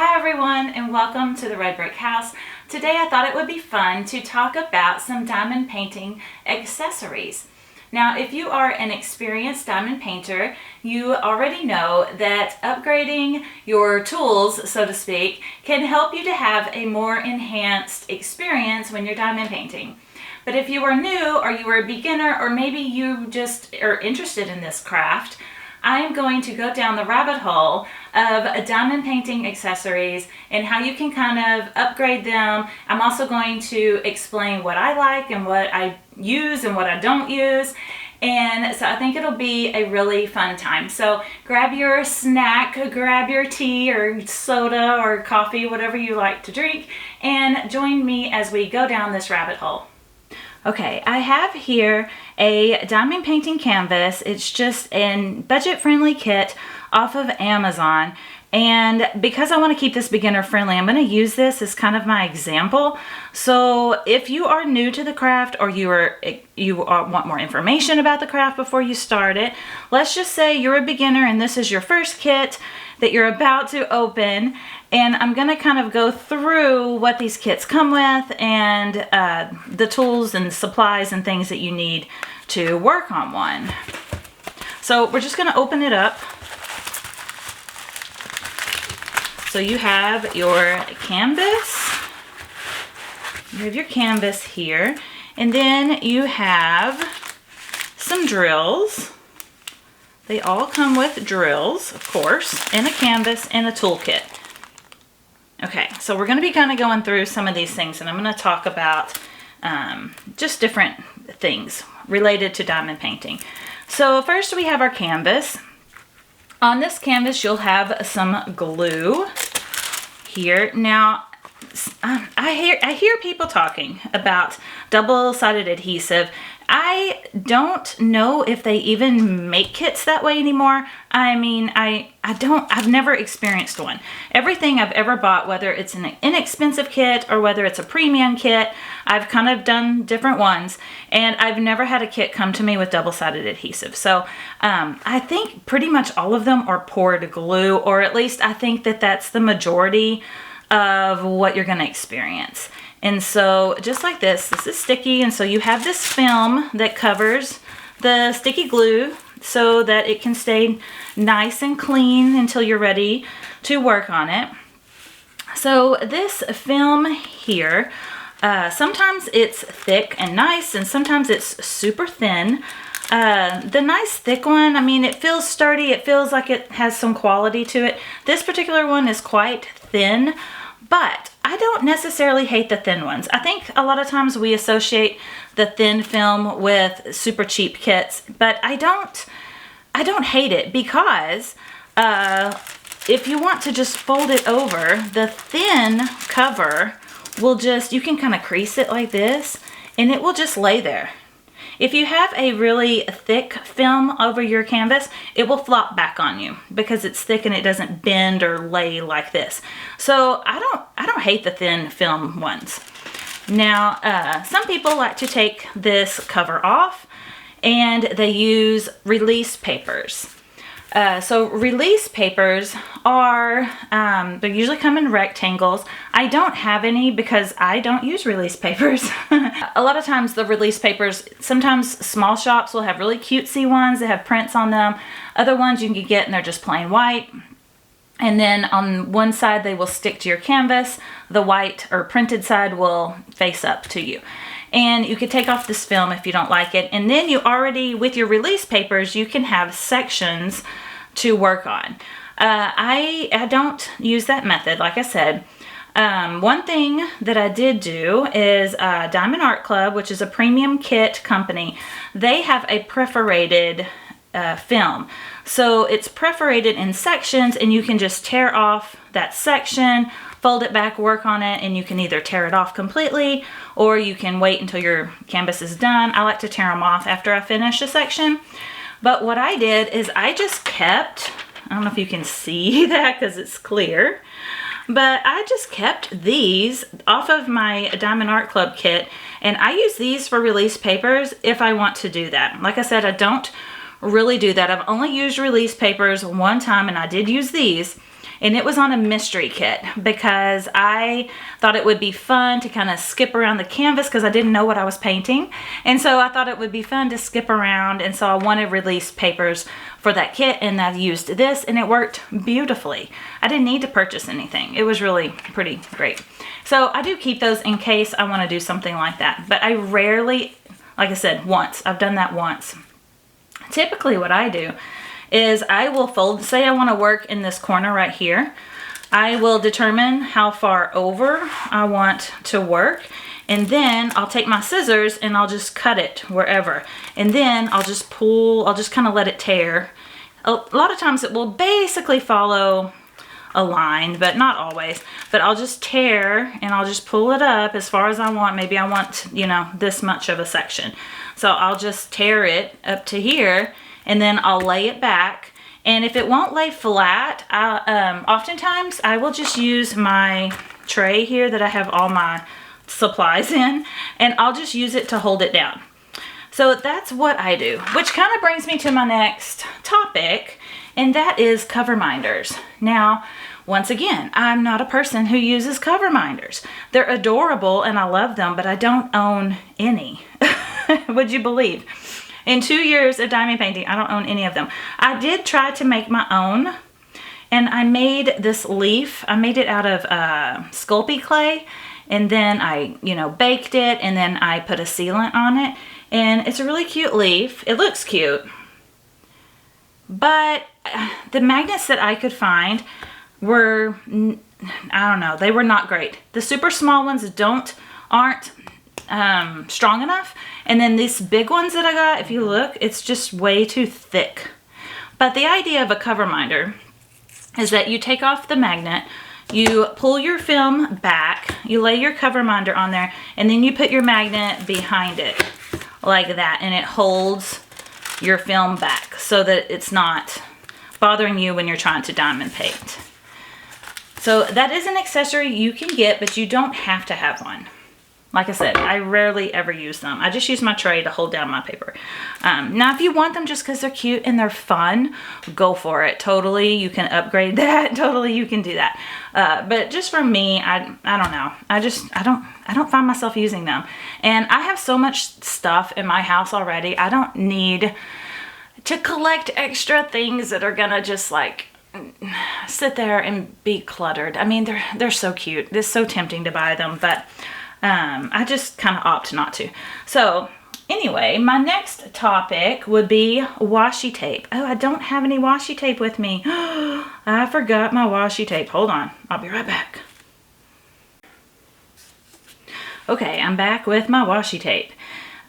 Hi everyone, and welcome to the Red Brick House. Today I thought it would be fun to talk about some diamond painting accessories. Now, if you are an experienced diamond painter, you already know that upgrading your tools, so to speak, can help you to have a more enhanced experience when you're diamond painting. But if you are new, or you are a beginner, or maybe you just are interested in this craft, I am going to go down the rabbit hole of diamond painting accessories and how you can kind of upgrade them. I'm also going to explain what I like and what I use and what I don't use. And so I think it'll be a really fun time. So grab your snack, grab your tea or soda or coffee, whatever you like to drink, and join me as we go down this rabbit hole. Okay, I have here a diamond painting canvas. It's just a budget-friendly kit off of Amazon. And because I want to keep this beginner friendly, I'm going to use this as kind of my example. So if you are new to the craft, or you want more information about the craft before you start it, let's just say you're a beginner and this is your first kit that you're about to open. And I'm going to kind of go through what these kits come with and the tools and supplies and things that you need to work on one. So we're just going to open it up. So you have your canvas. You have your canvas here. And then you have some drills. They all come with drills, of course, and a canvas and a toolkit. Okay, so we're going to be kind of going through some of these things, and I'm going to talk about just different things related to diamond painting. So first we have our canvas. On this canvas you'll have some glue here. Now I hear people talking about double-sided adhesive. I don't know if they even make kits that way anymore. I mean, I've never experienced one. Everything I've ever bought, whether it's an inexpensive kit or whether it's a premium kit, I've kind of done different ones, and I've never had a kit come to me with double-sided adhesive. So I think pretty much all of them are poured glue, or at least I think that that's the majority of what you're going to experience. And so just like this is sticky, and so you have this film that covers the sticky glue so that it can stay nice and clean until you're ready to work on it. So this film here, sometimes it's thick and nice, and sometimes it's super thin. The nice thick one, I mean, it feels sturdy. It feels like it has some quality to it. This particular one is quite thin, but I don't necessarily hate the thin ones. I think a lot of times we associate the thin film with super cheap kits, but I don't hate it, because if you want to just fold it over, the thin cover will just, you can kind of crease it like this and it will just lay there. If you have a really thick film over your canvas, it will flop back on you because it's thick and it doesn't bend or lay like this. So I don't hate the thin film ones. Now, some people like to take this cover off and they use release papers. So release papers are, they usually come in rectangles. I don't have any because I don't use release papers. A lot of times the release papers, sometimes small shops will have really cutesy ones that have prints on them. Other ones you can get and they're just plain white. And then on one side they will stick to your canvas. The white or printed side will face up to you. And you could take off this film if you don't like it. And then you already, with your release papers, you can have sections to work on. I don't use that method, like I said. One thing that I did do is Diamond Art Club, which is a premium kit company. They have a perforated film. So it's perforated in sections, and you can just tear off that section, fold it back, work on it, and you can either tear it off completely or you can wait until your canvas is done. I like to tear them off after I finish a section. But what I did is I just kept, I don't know if you can see that because it's clear, but I just kept these off of my Diamond Art Club kit, and I use these for release papers if I want to do that. Like I said, I don't really do that. I've only used release papers one time, and I did use these. and it was on a mystery kit because I thought it would be fun to kind of skip around the canvas because I didn't know what I was painting. And so I thought it would be fun to skip around, and so I wanted release papers for that kit, and I used this and it worked beautifully. I didn't need to purchase anything. It was really pretty great. So I do keep those in case I want to do something like that, but I rarely, like I said, once. I've done that once. Typically what I do is I will fold, say I want to work in this corner right here. I will determine how far over I want to work, and then I'll take my scissors and I'll just cut it wherever. And then I'll just pull, I'll just kind of let it tear. A lot of times it will basically follow a line, but not always. But I'll just tear and I'll just pull it up as far as I want. Maybe I want, you know, this much of a section. So I'll just tear it up to here, and then I'll lay it back. And if it won't lay flat, oftentimes I will just use my tray here that I have all my supplies in, and I'll just use it to hold it down. So that's what I do, which kind of brings me to my next topic, and that is cover minders. Now, once again, I'm not a person who uses cover minders. They're adorable and I love them, but I don't own any. Would you believe? In 2 years of diamond painting, I don't own any of them. I did try to make my own, and I made this leaf. I made it out of Sculpey clay, and then I, you know, baked it, and then I put a sealant on it, and it's a really cute leaf. It looks cute, but the magnets that I could find were, I don't know, they were not great. The super small ones aren't strong enough, and then these big ones that I got, if you look, it's just way too thick. But the idea of a cover minder is that you take off the magnet, you pull your film back, you lay your cover minder on there, and then you put your magnet behind it like that, and it holds your film back so that it's not bothering you when you're trying to diamond paint. So that is an accessory you can get, but you don't have to have one. Like I said, I rarely ever use them. I just use my tray to hold down my paper. Now, if you want them just because they're cute and they're fun, go for it. Totally, you can upgrade that. Totally, you can do that. But just for me, I don't know. I don't find myself using them. And I have so much stuff in my house already. I don't need to collect extra things that are gonna just like sit there and be cluttered. I mean, they're so cute. It's so tempting to buy them, but I just kind of opt not to. So anyway, my next topic would be washi tape. Oh, I don't have any washi tape with me. I forgot my washi tape. Hold on, I'll be right back. Okay, I'm back with my washi tape.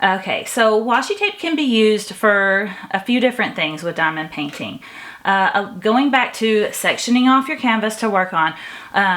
Okay, so washi tape can be used for a few different things with diamond painting. Going back to sectioning off your canvas to work on,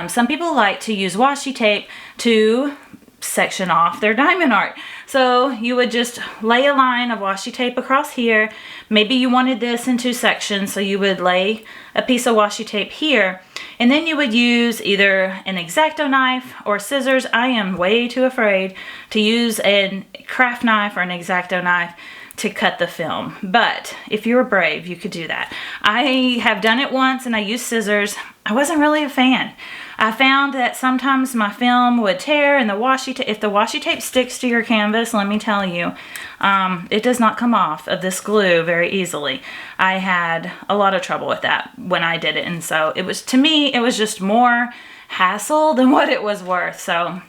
some people like to use washi tape to section off their diamond art. So you would just lay a line of washi tape across here. Maybe you wanted this in 2 sections, so you would lay a piece of washi tape here, and then you would use either an X-Acto knife or scissors. I am way too afraid to use a craft knife or an X-Acto knife to cut the film, but if you were brave, you could do that. I have done it once and I used scissors. I wasn't really a fan. I found that sometimes my film would tear, and if the washi tape sticks to your canvas, let me tell you, it does not come off of this glue very easily. I had a lot of trouble with that when I did it, and so to me, it was just more hassle than what it was worth. So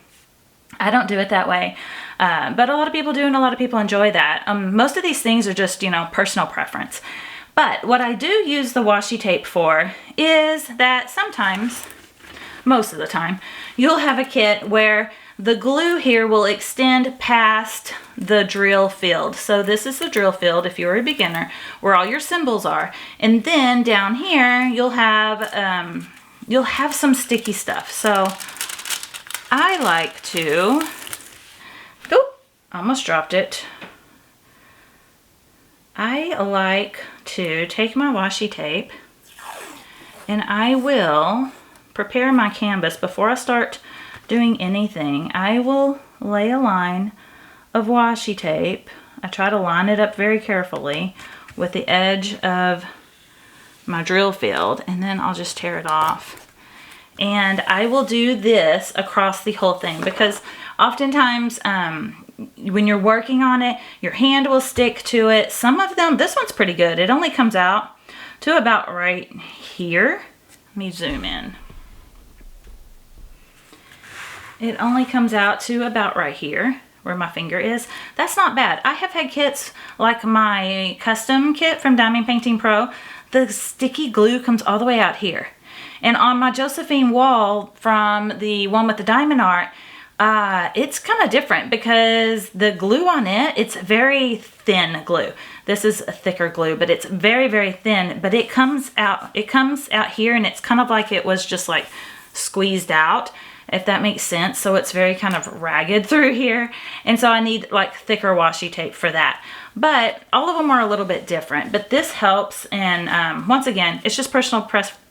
I don't do it that way. But a lot of people do, and a lot of people enjoy that. Most of these things are just, you know, personal preference. But what I do use the washi tape for is that sometimes, most of the time, you'll have a kit where the glue here will extend past the drill field. So this is the drill field, if you're a beginner, where all your symbols are. And then down here, you'll have some sticky stuff. So I like to, almost dropped it. I like to take my washi tape, and I will prepare my canvas before I start doing anything. I will lay a line of washi tape. I try to line it up very carefully with the edge of my drill field, and then I'll just tear it off. And I will do this across the whole thing because oftentimes when you're working on it, your hand will stick to it. Some of them, this one's pretty good. It only comes out to about right here. Let me zoom in. It only comes out to about right here where my finger is. That's not bad. I have had kits like my custom kit from Diamond Painting Pro. The sticky glue comes all the way out here. And on my Josephine wall from the one with the diamond art, it's kind of different because the glue on it, it's very thin glue. This is a thicker glue, but it's very, very thin, but it comes out here and it's kind of like it was just like squeezed out, if that makes sense. So it's very kind of ragged through here. And so I need like thicker washi tape for that. But all of them are a little bit different, but this helps. And once again, it's just personal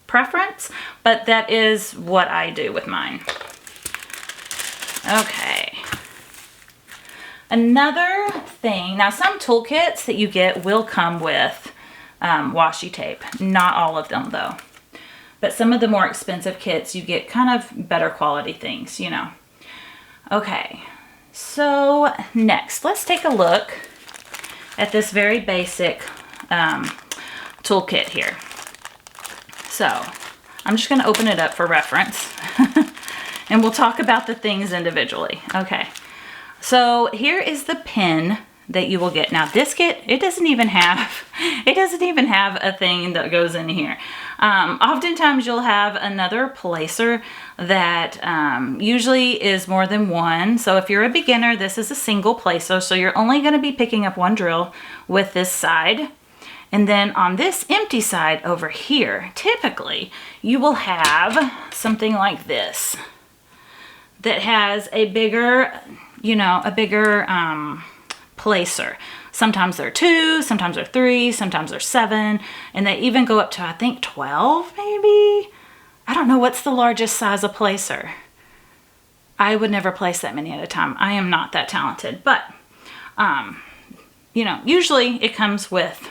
preference, but that is what I do with mine. Okay. Another thing, now some toolkits that you get will come with washi tape. Not all of them though. But some of the more expensive kits, you get kind of better quality things, you know. Okay, so next, let's take a look at this very basic toolkit here. So I'm just gonna open it up for reference and we'll talk about the things individually. Okay, so here is the pen that you will get. Now this kit, it doesn't even have a thing that goes in here. Oftentimes you'll have another placer that usually is more than one. So if you're a beginner, this is a single placer. So you're only going to be picking up one drill with this side. And then on this empty side over here, typically you will have something like this that has a bigger, you know, a bigger placer. Sometimes they're 2, sometimes they're 3, sometimes they're 7, and they even go up to, I think, 12 maybe? I don't know, what's the largest size of placer? I would never place that many at a time. I am not that talented, but, you know, usually it comes with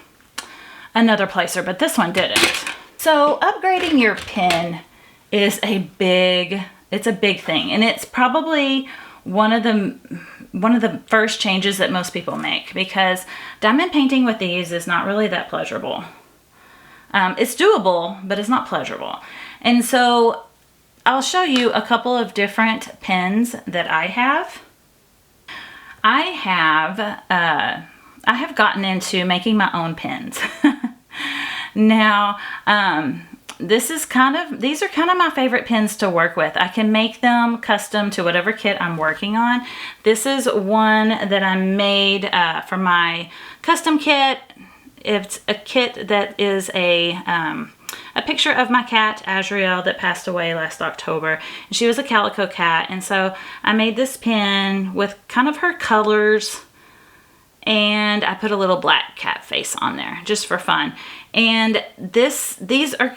another placer, but this one didn't. So upgrading your pen is it's a big thing, and it's probably one of the first changes that most people make, because diamond painting with these is not really that pleasurable. It's doable, but it's not pleasurable. And so I'll show you a couple of different pens that I have. I have gotten into making my own pens. Now, these are kind of my favorite pens to work with. I can make them custom to whatever kit I'm working on. This is one that I made for my custom kit. It's a kit that is a picture of my cat, Azrael, that passed away last October. And she was a calico cat. And so I made this pen with kind of her colors, and I put a little black cat face on there just for fun. And these are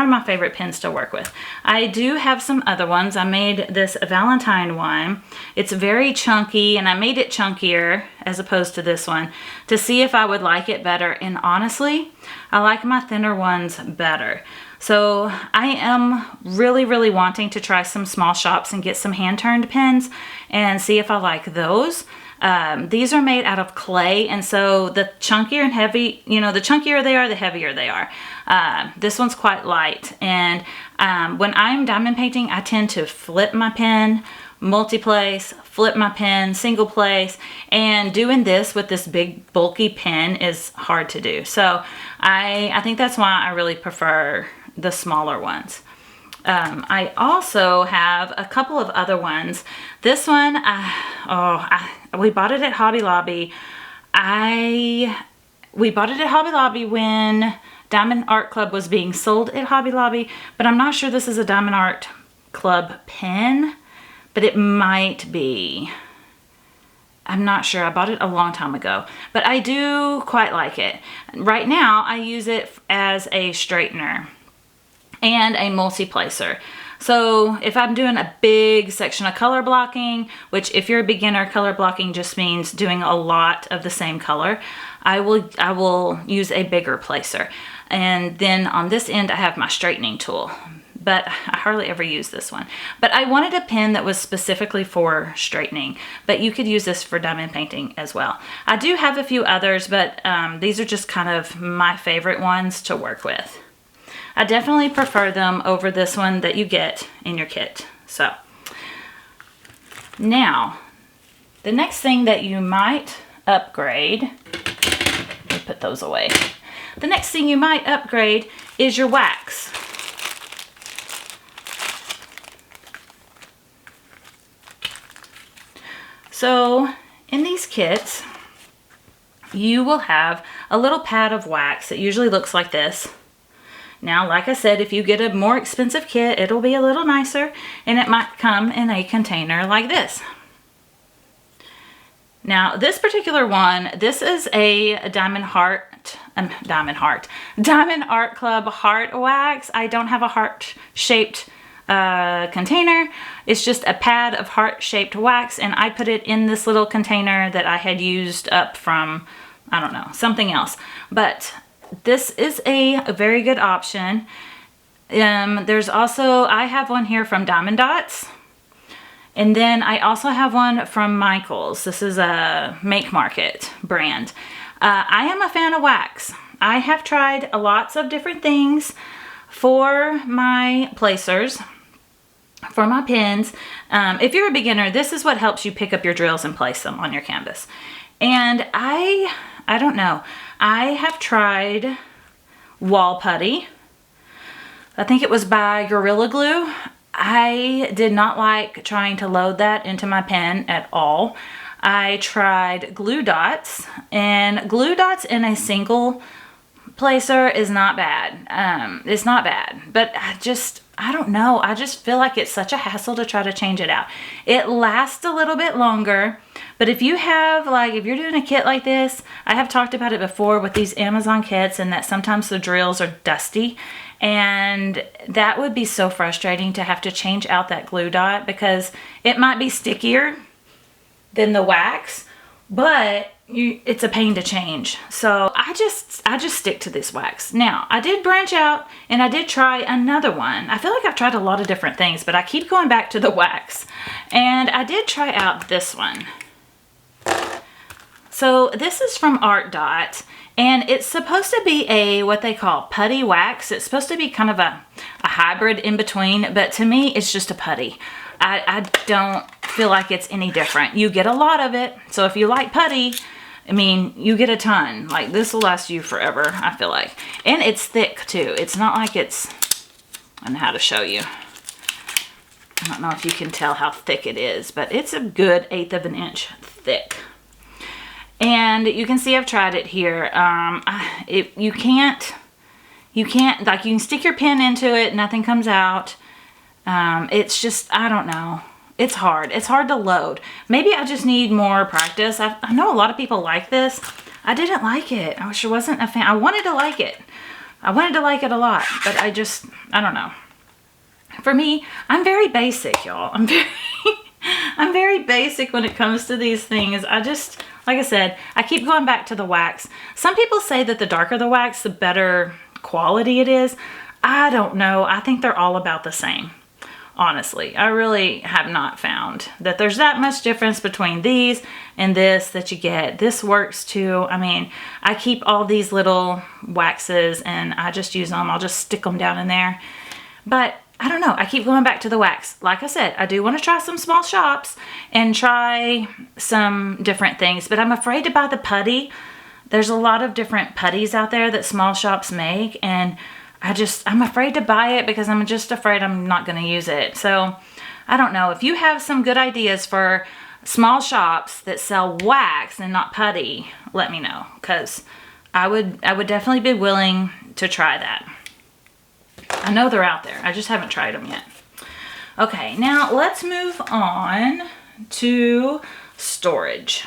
my favorite pens to work with. I do have some other ones. I made this Valentine one. It's very chunky, and I made it chunkier as opposed to this one to see if I would like it better. And honestly, I like my thinner ones better. So I am really, really wanting to try some small shops and get some hand-turned pens and see if I like those. These are made out of clay, and so the chunkier and heavy, you know, the chunkier they are, the heavier they are. This one's quite light, and when I'm diamond painting, I tend to flip my pen, multi-place, flip my pen, single place, and doing this with this big bulky pen is hard to do. So I think that's why I really prefer the smaller ones. I also have a couple of other ones. This one, we bought it at Hobby Lobby. We bought it at Hobby Lobby when Diamond Art Club was being sold at Hobby Lobby, but I'm not sure this is a Diamond Art Club pen, but it might be. I'm not sure. I bought it a long time ago, but I do quite like it. Right now, I use it as a straightener and a multi-placer. So if I'm doing a big section of color blocking, which if you're a beginner, color blocking just means doing a lot of the same color, I will use a bigger placer. And then on this end, I have my straightening tool. but I hardly ever use this one. But I wanted a pen that was specifically for straightening, but you could use this for diamond painting as well. I do have a few others, but these are just kind of my favorite ones to work with. I definitely prefer them over this one that you get in your kit. So now, the next thing that you might upgrade, let me put those away. The next thing you might upgrade is your wax. So in these kits, you will have a little pad of wax that usually looks like this. Now, like I said, if you get a more expensive kit, it'll be a little nicer, and it might come in a container like this. Now, this particular one, this is a Diamond Art Club heart wax. I don't have a heart-shaped container. It's just a pad of heart-shaped wax, and I put it in this little container that I had used up from, I don't know, something else. But this is a very good option. There's also, I have one here from Diamond Dots. And then I also have one from Michael's. This is a Make Market brand. I am a fan of wax. I have tried lots of different things for my placers, for my pins. If you're a beginner, this is what helps you pick up your drills and place them on your canvas. And I don't know. I have tried wall putty. I think it was by Gorilla Glue. I did not like trying to load that into my pen at all. I tried glue dots, and glue dots in a single placer is not bad. It's not bad, but I don't know. I just feel like it's such a hassle to try to change it out. It lasts a little bit longer, but if you have, like, if you're doing a kit like this, I have talked about it before with these Amazon kits, and that sometimes the drills are dusty, and that would be so frustrating to have to change out that glue dot, because it might be stickier than the wax, but it's a pain to change. So I just stick to this wax. Now, I did branch out and I did try another one. I feel like I've tried a lot of different things, but I keep going back to the wax. And I did try out this one. So this is from Art Dot, and it's supposed to be a, what they call putty wax. It's supposed to be kind of a hybrid in between, but to me, it's just a putty. I don't feel like it's any different. You get a lot of it, so if you like putty, I mean, you get a ton. Like, this will last you forever, I feel like. And it's thick, too. It's not like it's, I don't know how to show you. I don't know if you can tell how thick it is, but it's a good 1/8 of an inch thick. And you can see I've tried it here. You can't, like, you can stick your pen into it, nothing comes out. It's just, I don't know. It's hard. It's hard to load. Maybe I just need more practice. I know a lot of people like this. I didn't like it. I sure wasn't a fan. I wanted to like it. I wanted to like it a lot, but I don't know. For me, I'm very basic, y'all. I'm very basic when it comes to these things. Like I said, I keep going back to the wax. Some people say that the darker the wax, the better quality it is. I don't know. I think they're all about the same. Honestly, I really have not found that there's that much difference between these and this that you get. This works too. I mean, I keep all these little waxes and I just use them. I'll just stick them down in there. But I don't know. I keep going back to the wax. Like I said, I do want to try some small shops and try some different things, but I'm afraid to buy the putty. There's a lot of different putties out there that small shops make, and I'm afraid to buy it because I'm just afraid I'm not going to use it. So I don't know. If you have some good ideas for small shops that sell wax and not putty, let me know, because I would definitely be willing to try that. I know they're out there. I just haven't tried them yet. Okay, now let's move on to storage.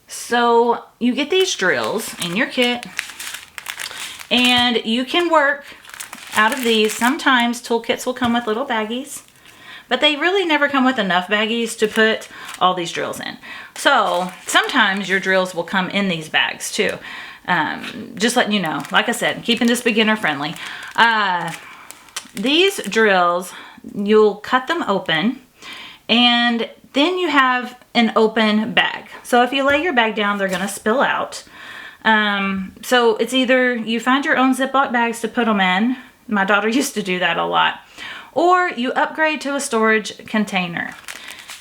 So you get these drills in your kit, and you can work out of these. Sometimes toolkits will come with little baggies, but they really never come with enough baggies to put all these drills in. So sometimes your drills will come in these bags too. just letting you know, like I said, keeping this beginner friendly. These drills, you'll cut them open, and then you have an open bag. So if you lay your bag down, they're gonna spill out. So it's either you find your own Ziploc bags to put them in. My daughter used to do that a lot. Or you upgrade to a storage container.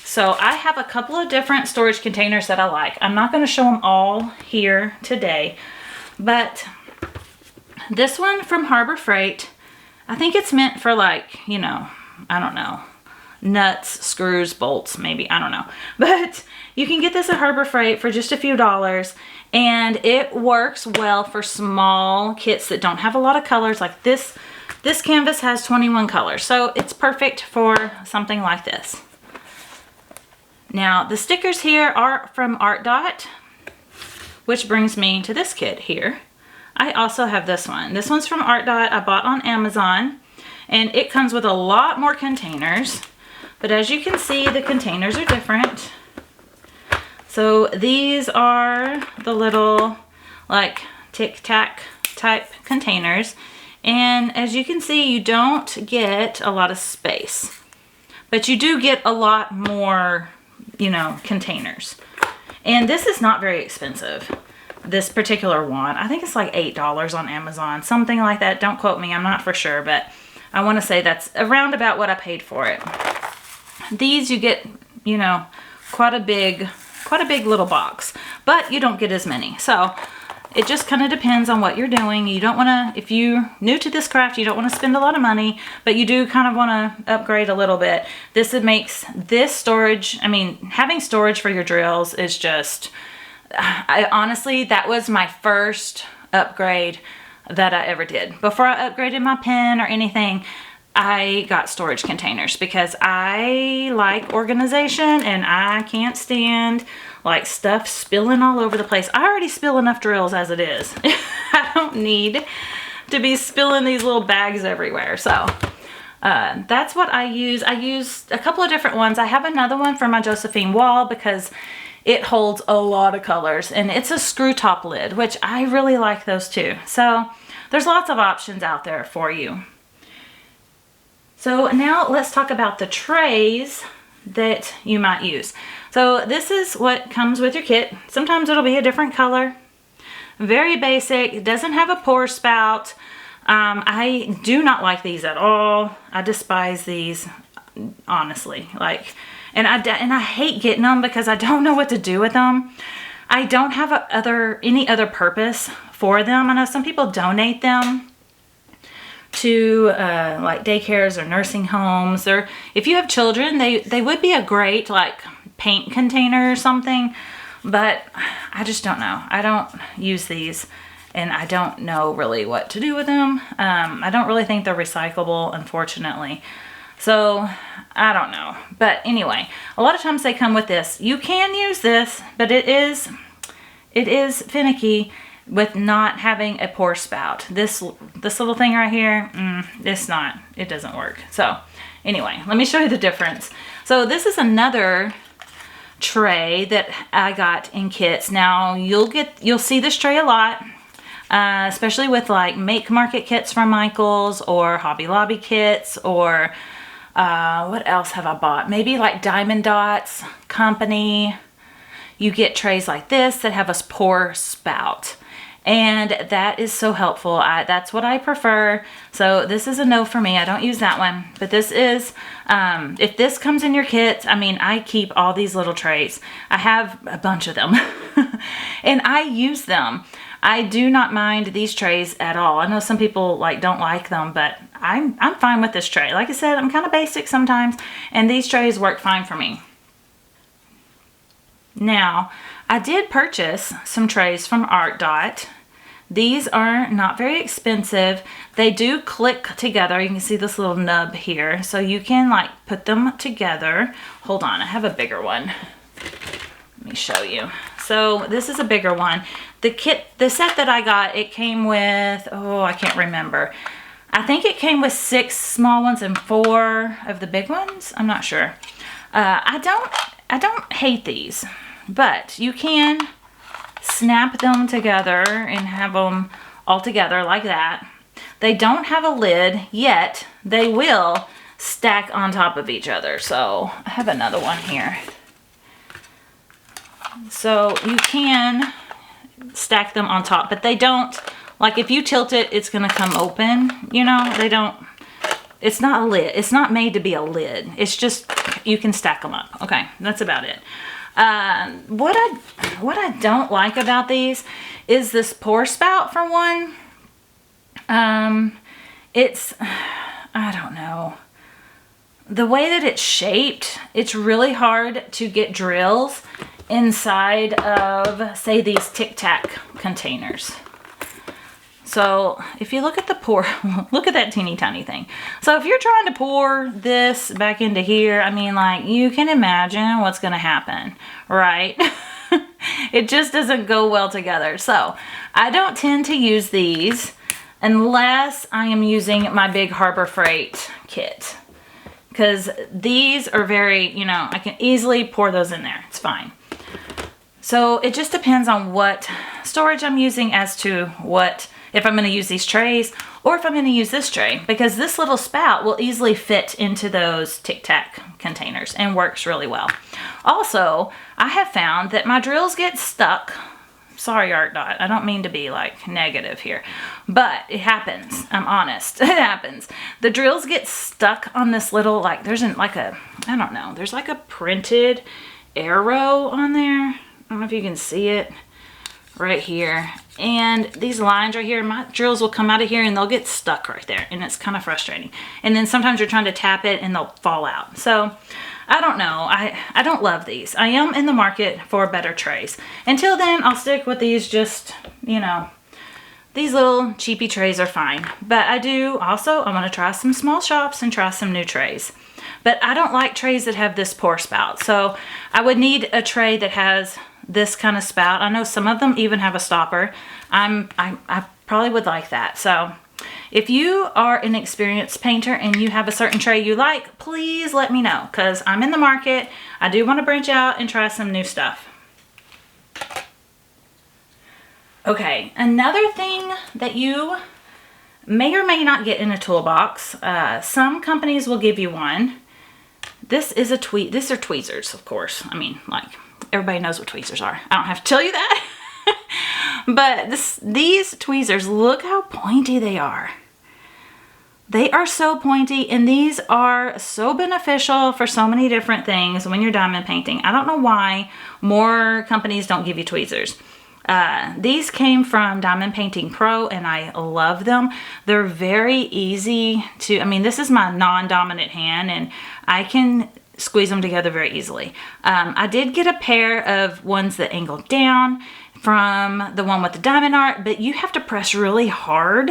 So I have a couple of different storage containers that I like. I'm not going to show them all here today, but this one from Harbor Freight, I think it's meant for, like, you know, I don't know, nuts, screws, bolts, maybe, I don't know. But you can get this at Harbor Freight for just a few dollars, and it works well for small kits that don't have a lot of colors. Like this canvas has 21 colors, so it's perfect for something like this. Now, the stickers here are from Art Dot, which brings me to this kit here. I also have this one. This one's from Art Dot. I bought on Amazon, and it comes with a lot more containers. But as you can see, the containers are different. So these are the little, like, tic-tac type containers. And as you can see, you don't get a lot of space, but you do get a lot more, you know, containers. And this is not very expensive, this particular one. I think it's like $8 on Amazon, something like that. Don't quote me, I'm not for sure, but I want to say that's around about what I paid for it. These you get, you know, quite a big little box, but you don't get as many. So it just kind of depends on what you're doing. You don't want to, if you're new to this craft, you don't want to spend a lot of money, but you do kind of want to upgrade a little bit. This makes this storage, I mean, having storage for your drills is just, honestly, that was my first upgrade that I ever did. Before I upgraded my pen or anything, I got storage containers because I like organization and I can't stand like stuff spilling all over the place. I already spill enough drills as it is. I don't need to be spilling these little bags everywhere. So that's what I use. I use a couple of different ones. I have another one for my Josephine wall because it holds a lot of colors, and it's a screw top lid, which I really like those too. So there's lots of options out there for you. So now let's talk about the trays that you might use. So this is what comes with your kit. Sometimes it'll be a different color. Very basic. It doesn't have a pour spout. I do not like these at all. I despise these, honestly. Like, and I hate getting them because I don't know what to do with them. I don't have any other purpose for them. I know some people donate them to like daycares or nursing homes, or if you have children, they would be a great like paint container or something, but I just don't know. I don't use these, and I don't know really what to do with them. I don't really think they're recyclable, unfortunately. So I don't know. But anyway, a lot of times they come with this. You can use this, but it is finicky with not having a pour spout. This little thing right here, it doesn't work. So anyway, let me show you the difference. So this is another tray that I got in kits. Now you'll see this tray a lot, especially with like Make Market kits from Michael's or Hobby Lobby kits, or what else have I bought? Maybe like Diamond Dots Company. You get trays like this that have a pour spout, and that is so helpful. That's what I prefer. So this is a no for me. I don't use that one. But this is, if this comes in your kit, I mean, I keep all these little trays. I have a bunch of them and I use them. I do not mind these trays at all. I know some people like don't like them, but I'm fine with this tray. Like I said, I'm kind of basic sometimes, and these trays work fine for me. Now, I did purchase some trays from Art Dot. These are not very expensive. They do click together. You can see this little nub here. So you can like put them together. Hold on, I have a bigger one. Let me show you. So this is a bigger one. The set that I got, it came with, oh, I can't remember. I think it came with 6 small ones and 4 of the big ones. I'm not sure. I don't hate these, but you can snap them together and have them all together like that. They don't have a lid yet. They will stack on top of each other. So I have another one here. So you can stack them on top, but they don't, like if you tilt it, it's gonna come open, you know, they don't, it's not a lid. It's not made to be a lid. It's just, you can stack them up. Okay, that's about it. What I don't like about these is this pour spout for one. It's, I don't know. The way that it's shaped, it's really hard to get drills inside of, say, these Tic Tac containers. So if you look at the pour, look at that teeny tiny thing. So if you're trying to pour this back into here, I mean, like, you can imagine what's going to happen, right? It just doesn't go well together. So I don't tend to use these unless I am using my big Harbor Freight kit. Because these are very, you know, I can easily pour those in there. It's fine. So it just depends on what storage I'm using as to what, if I'm going to use these trays or if I'm going to use this tray, because this little spout will easily fit into those Tic Tac containers and works really well. Also, I have found that my drills get stuck. Sorry, Art Dot, I don't mean to be like negative here, but it happens. I'm honest, it happens. The drills get stuck on this little, like, there's like a, I don't know, there's like a printed arrow on there. I don't know if you can see it right here. And these lines right here, my drills will come out of here and they'll get stuck right there. And it's kind of frustrating. And then sometimes you're trying to tap it and they'll fall out. So I don't know. I don't love these. I am in the market for better trays. Until then, I'll stick with these just, you know, these little cheapy trays are fine. But I do also, I want to try some small shops and try some new trays. But I don't like trays that have this pour spout. So I would need a tray that has this kind of spout. I know some of them even have a stopper. I probably would like that. So if you are an experienced painter and you have a certain tray you like, please let me know, because I'm in the market. I do want to branch out and try some new stuff. Okay, another thing that you may or may not get in a toolbox, some companies will give you one. These are tweezers, of course. I mean, like, everybody knows what tweezers are. I don't have to tell you that. But these tweezers, look how pointy they are. They are so pointy, and these are so beneficial for so many different things when you're diamond painting. I don't know why more companies don't give you tweezers. These came from Diamond Painting Pro, and I love them. They're very easy to, I mean, this is my non-dominant hand, and I can squeeze them together very easily. I did get a pair of ones that angle down from the one with the diamond art, but you have to press really hard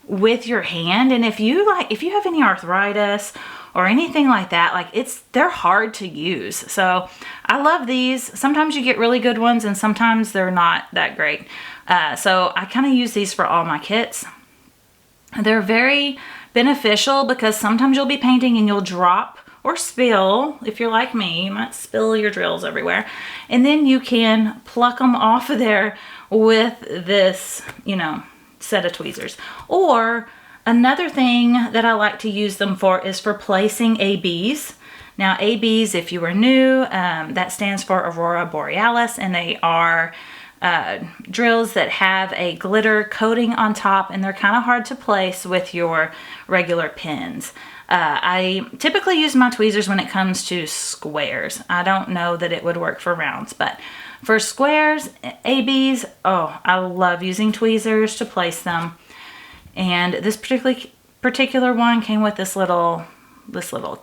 with your hand. And if you have any arthritis or anything like that, like, they're hard to use. So I love these. Sometimes you get really good ones and sometimes they're not that great. So I kind of use these for all my kits. They're very beneficial because sometimes you'll be painting and you'll drop or spill. If you're like me, you might spill your drills everywhere. And then you can pluck them off of there with this, you know, set of tweezers. Or another thing that I like to use them for is for placing ABs. Now, ABs, if you are new, that stands for Aurora Borealis, and they are drills that have a glitter coating on top, and they're kind of hard to place with your regular pins. I typically use my tweezers when it comes to squares. I don't know that it would work for rounds, but for squares, ABs, oh, I love using tweezers to place them. And this particular one came with this little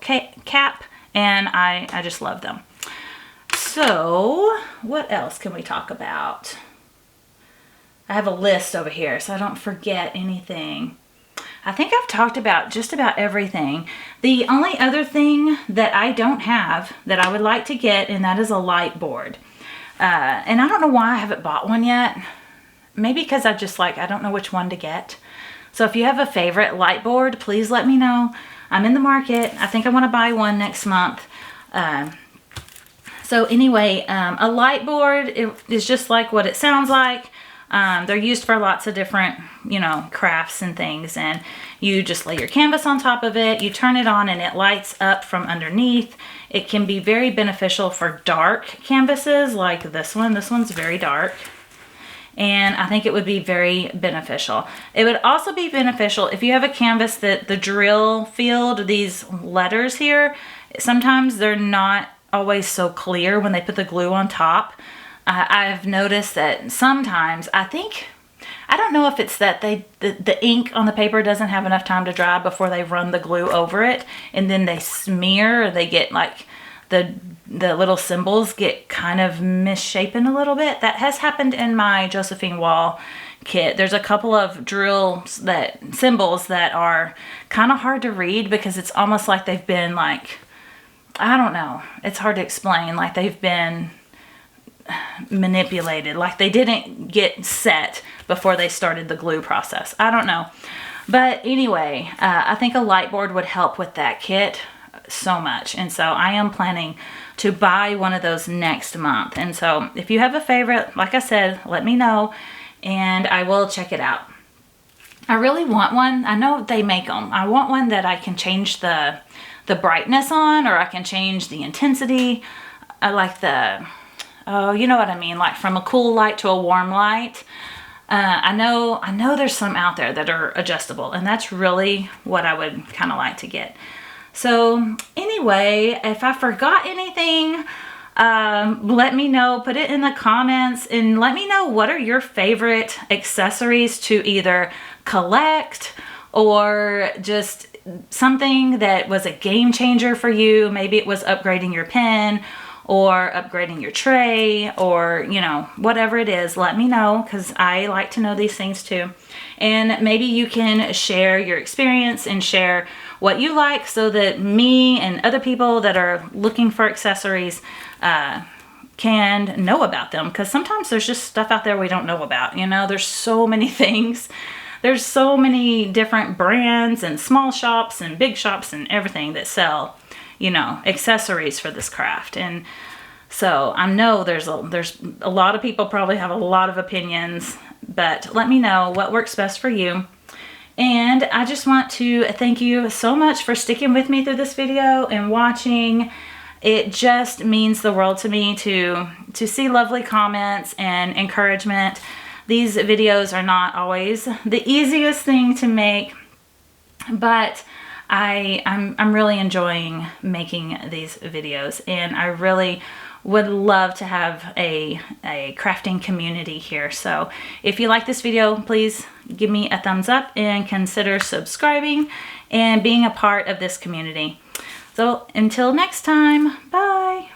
cap, and I just love them. So what else can we talk about? I have a list over here so I don't forget anything. I think I've talked about just about everything. The only other thing that I don't have that I would like to get, and that is a light board. And I don't know why I haven't bought one yet. Maybe because I don't know which one to get. So if you have a favorite light board, please let me know. I'm in the market. I think I want to buy one next month. So anyway, a light board is just like what it sounds like. They're used for lots of different, you know, crafts and things, and you just lay your canvas on top of it, you turn it on and it lights up from underneath. It can be very beneficial for dark canvases like this one. This one's very dark, and I think it would be very beneficial. It would also be beneficial if you have a canvas that the drill field, these letters here, sometimes they're not always so clear when they put the glue on top. I've noticed that sometimes, I don't know if it's that the ink on the paper doesn't have enough time to dry before they run the glue over it, and then they smear, or they get like the little symbols get kind of misshapen a little bit. That has happened in my Josephine Wall kit. There's a couple of symbols that are kind of hard to read because it's almost like they've been like, I don't know, it's hard to explain, like they've been manipulated, like they didn't get set before they started the glue process. I don't know. But anyway, I think a light board would help with that kit so much. And so I am planning to buy one of those next month. And so if you have a favorite, like I said, let me know and I will check it out. I really want one. I know they make them. I want one that I can change the brightness on, or I can change the intensity. I like oh, you know what I mean, like from a cool light to a warm light. I know there's some out there that are adjustable, and that's really what I would kind of like to get. So anyway, if I forgot anything, let me know, put it in the comments, and let me know what are your favorite accessories to either collect or just something that was a game changer for you. Maybe it was upgrading your pen or upgrading your tray, or, you know, whatever it is, let me know, because I like to know these things too. And maybe you can share your experience and share what you like so that me and other people that are looking for accessories can know about them, because sometimes there's just stuff out there we don't know about. You know, there's so many things. There's so many different brands and small shops and big shops and everything that sell, you know, accessories for this craft. And so I know there's a lot of people probably have a lot of opinions, but let me know what works best for you. And I just want to thank you so much for sticking with me through this video and watching. It just means the world to me to see lovely comments and encouragement. These videos are not always the easiest thing to make, but I'm really enjoying making these videos, and I really would love to have a crafting community here. So if you like this video, please give me a thumbs up and consider subscribing and being a part of this community. So until next time, bye.